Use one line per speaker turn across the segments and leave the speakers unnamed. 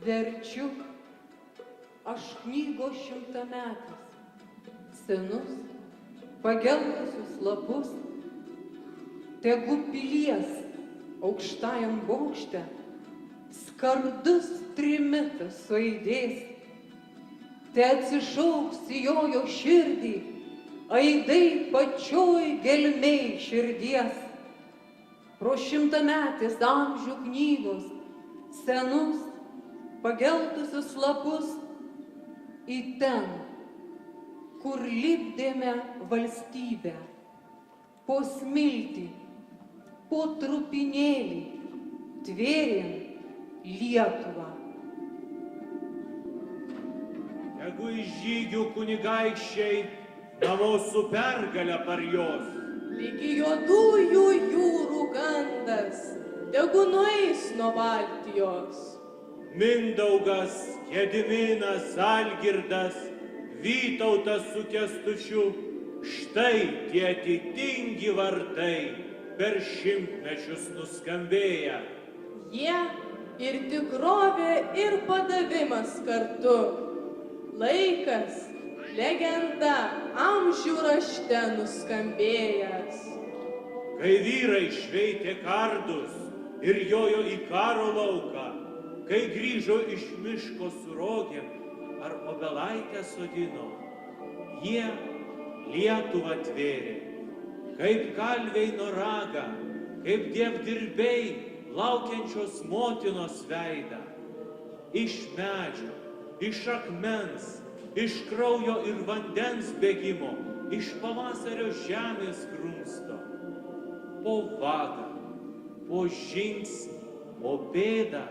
Verčiu aš knygos šimtametis, senus, pageltusius lapus, tegu pilies aukštajam bokšte skardus trimitas suaidės, te atsišauks į jojo širdį aidai pačioj gelmėj širdies. Pro šimtametės amžių knygos senus, pageltusius lapus į ten, kur lipdėme valstybę, po smiltį, po trupinėlį, tvėrėm Lietuvą.
Tegu iš žygių kunigaikščiai namo su pergalę parjos.
Lygi juodųjų jūrų gandas, tegu nueis nuo Baltijos.
Mindaugas, Gediminas, Algirdas, Vytautas su Kęstučiu, štai tie atitingi vardai per šimtmečius nuskambėję.
Jie ir tikrovė, ir padavimas kartu. Laikas, legenda, amžių rašte nuskambėjęs.
Kai vyrai šveitė kardus ir jojo į karo lauką, kai grįžo iš miško su rogėm ar obelaitę sodino, jie Lietuvą tvėrė, kaip kalviai noragą, kaip dievdirbiai laukiančios motinos veidą. Iš medžio, iš akmens, iš kraujo ir vandens bėgimo, iš pavasario žemės grumsto. Po vagą, po žingsnį, po pėdą,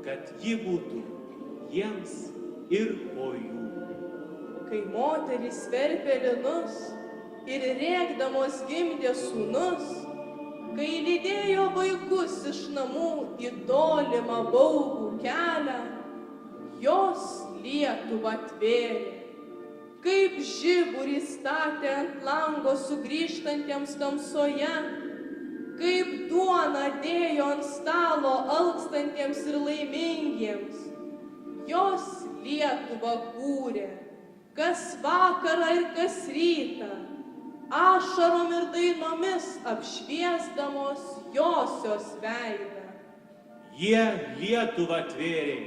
kad ji būtų jiems ir po jų.
Kai moterys verpė linus ir rėkdamos gimdė sūnus, kai lydėjo vaikus iš namų į tolimą baugų kelią, jos Lietuvą tvėrė, kaip žiburį statė ant lango sugrįžtantiems tamsoje, kaip duoną dėjo ant stalo alkstantiems ir laimingiems. Jos Lietuvą kūrė, kas vakarą ir kas rytą, ašarom ir dainomis apšviesdamos josios veidą.
Jie Lietuvą tvėrė,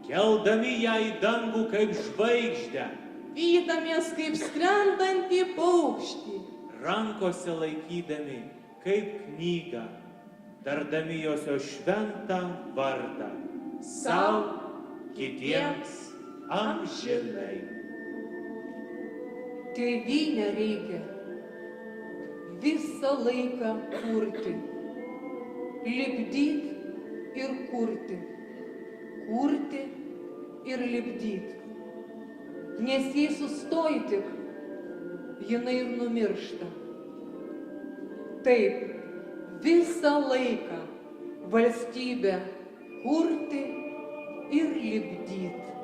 keldami ją į dangų kaip žvaigždę,
Vydamies kaip skrendantį paukštį,
rankose laikydami kaip knygą, tardami josios šventą vardą, sau, kitiems amžinai.
Tėvynę reikia visą laiką kurti, lipdyt ir kurti, kurti ir lipdyt. Nes jei sustoji tik, jinai ir numiršta. Taip, visą laiką valstybę kurti ir lipdyt.